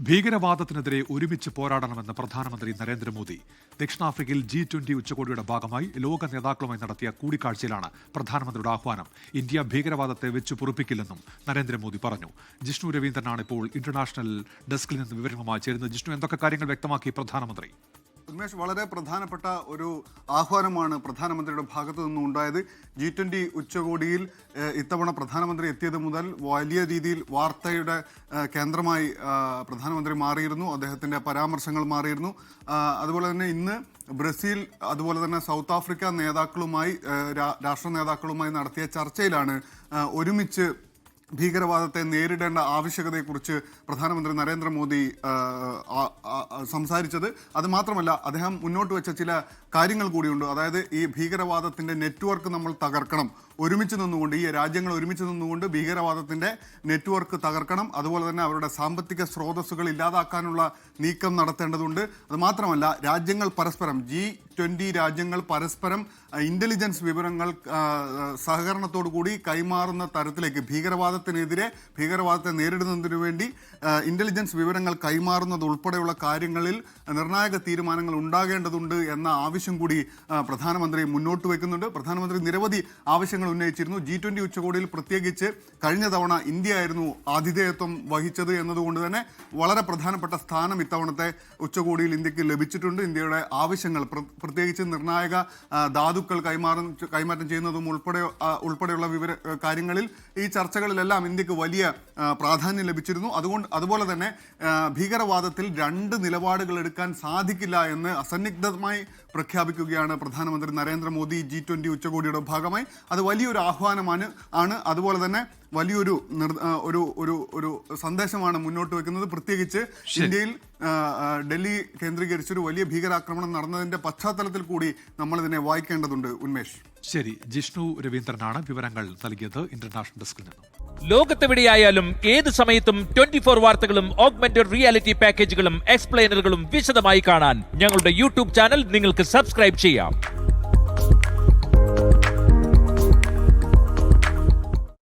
ഭീകരവാദത്തിനെതിരെ ഒരുമിച്ച് പോരാടണമെന്ന് പ്രധാനമന്ത്രി നരേന്ദ്രമോദി. ദക്ഷിണാഫ്രിക്കയിൽ G20 ഉച്ചകോടിയുടെ ഭാഗമായി ലോക നേതാക്കളുമായി നടത്തിയ കൂടിക്കാഴ്ചയിലാണ് പ്രധാനമന്ത്രിയുടെ ആഹ്വാനം. ഇന്ത്യ ഭീകരവാദത്തെ വെച്ചു പൊറുപ്പിക്കില്ലെന്നും നരേന്ദ്രമോദി പറഞ്ഞു. ജിഷ്ണു രവീന്ദ്രനാണ് ഇപ്പോൾ ഇന്റർനാഷണൽ ഡെസ്കിൽ നിന്ന് വിവരങ്ങളുമായി ചേരുന്നത്. ജിഷ്ണു, എന്തൊക്കെ കാര്യങ്ങൾ വ്യക്തമാക്കി പ്രധാനമന്ത്രി? ഉന്മേഷ്, വളരെ പ്രധാനപ്പെട്ട ഒരു ആഹ്വാനമാണ് പ്രധാനമന്ത്രിയുടെ ഭാഗത്തു നിന്നും ഉണ്ടായത്. G20 ഉച്ചകോടിയിൽ ഇത്തവണ പ്രധാനമന്ത്രി എത്തിയത് മുതൽ വലിയ രീതിയിൽ വാർത്തയുടെ കേന്ദ്രമായി പ്രധാനമന്ത്രി മാറിയിരുന്നു. അദ്ദേഹത്തിൻ്റെ പരാമർശങ്ങൾ മാറിയിരുന്നു. അതുപോലെ തന്നെ ഇന്ന് ബ്രസീൽ അതുപോലെ തന്നെ സൗത്ത് ആഫ്രിക്ക നേതാക്കളുമായി രാഷ്ട്ര നേതാക്കളുമായി നടത്തിയ ചർച്ചയിലാണ് ഒരുമിച്ച് ഭീകരവാദത്തെ നേരിടേണ്ട ആവശ്യകതയെക്കുറിച്ച് പ്രധാനമന്ത്രി നരേന്ദ്രമോദി സംസാരിച്ചത്. അതുമാത്രമല്ല, അദ്ദേഹം മുന്നോട്ട് വെച്ച ചില കാര്യങ്ങൾ കൂടിയുണ്ട്. അതായത് ഈ ഭീകരവാദത്തിൻ്റെ നെറ്റ്വർക്ക് നമ്മൾ തകർക്കണം. ഒരുമിച്ച് നിന്നുകൊണ്ട് ഈ രാജ്യങ്ങൾ ഒരുമിച്ച് നിന്നുകൊണ്ട് ഭീകരവാദത്തിൻ്റെ നെറ്റ്വർക്ക് തകർക്കണം. അതുപോലെ തന്നെ അവരുടെ സാമ്പത്തിക സ്രോതസ്സുകൾ ഇല്ലാതാക്കാനുള്ള നീക്കം നടത്തേണ്ടതുണ്ട്. അതുമാത്രമല്ല, രാജ്യങ്ങൾ പരസ്പരം G20 രാജ്യങ്ങൾ പരസ്പരം ഇൻ്റലിജൻസ് വിവരങ്ങൾ സഹകരണത്തോടു കൂടി കൈമാറുന്ന തരത്തിലേക്ക് ഭീകരവാദത്തെ നേരിടുന്നതിനു വേണ്ടി ഇൻ്റലിജൻസ് വിവരങ്ങൾ കൈമാറുന്നത് ഉൾപ്പെടെയുള്ള കാര്യങ്ങളിൽ നിർണായക തീരുമാനങ്ങൾ ഉണ്ടാകേണ്ടതുണ്ട് എന്ന ആവശ്യം കൂടി പ്രധാനമന്ത്രി മുന്നോട്ട് വയ്ക്കുന്നുണ്ട്. പ്രധാനമന്ത്രി നിരവധി ആവശ്യങ്ങൾ ഉന്നയിച്ചിരുന്നു. G20 ഉച്ചകോടിയിൽ പ്രത്യേകിച്ച് കഴിഞ്ഞ തവണ ഇന്ത്യ ആയിരുന്നു ആതിഥേയത്വം വഹിച്ചത് എന്നതുകൊണ്ട് തന്നെ വളരെ പ്രധാനപ്പെട്ട സ്ഥാനം ഇത്തവണത്തെ ഉച്ചകോടിയിൽ ഇന്ത്യക്ക് ലഭിച്ചിട്ടുണ്ട്. ഇന്ത്യയുടെ ആവശ്യങ്ങൾ, പ്രത്യേകിച്ച് നിർണായക ധാതുക്കൾ കൈമാറ്റം ചെയ്യുന്നതും ഉൾപ്പെടെയുള്ള കാര്യങ്ങളിൽ ഈ ചർച്ചകളിലെല്ലാം ഇന്ത്യക്ക് വലിയ പ്രാധാന്യം ലഭിച്ചിരുന്നു. അതുപോലെ തന്നെ ഭീകരവാദത്തിൽ രണ്ട് നിലപാടുകൾ എടുക്കാൻ സാധിക്കില്ല എന്ന് അസന്നിഗ്ധമായി പ്രഖ്യാപിക്കുകയാണ് പ്രധാനമന്ത്രി നരേന്ദ്രമോദി G20 ഉച്ചകോടിയുടെ ഭാഗമായി. അത് വലിയൊരു ആഹ്വാനമാണ്. അതുപോലെ തന്നെ വലിയൊരു ഒരു സന്ദേശമാണ് മുന്നോട്ട് വെക്കുന്നത്. പ്രത്യേകിച്ച് ഇന്ത്യയിൽ ഡൽഹി കേന്ദ്രീകരിച്ചൊരു വലിയ ഭീകരാക്രമണം നടന്നതിന്റെ പശ്ചാത്തലത്തിൽ കൂടി നമ്മൾ ഇതിനെ വായിക്കേണ്ടതുണ്ട്. ഉന്മേഷ്, ശരി. ജിഷ്ണു രവീന്ദ്രനാണ് വിവരങ്ങൾ നൽകിയത് ഇന്റർനാഷണൽ ഡെസ്കിൽ നിന്നും. ലോകത്തെവിടെയായാലും ഏത് സമയത്തും 24 വാർത്തകളും ഓഗ്മെന്റഡ് റിയാലിറ്റി പാക്കേജുകളും എക്സ്പ്ലെയിനറുകളും വിശദമായി കാണാൻ ഞങ്ങളുടെ യൂട്യൂബ് ചാനൽ നിങ്ങൾക്ക് സബ്സ്ക്രൈബ് ചെയ്യാം.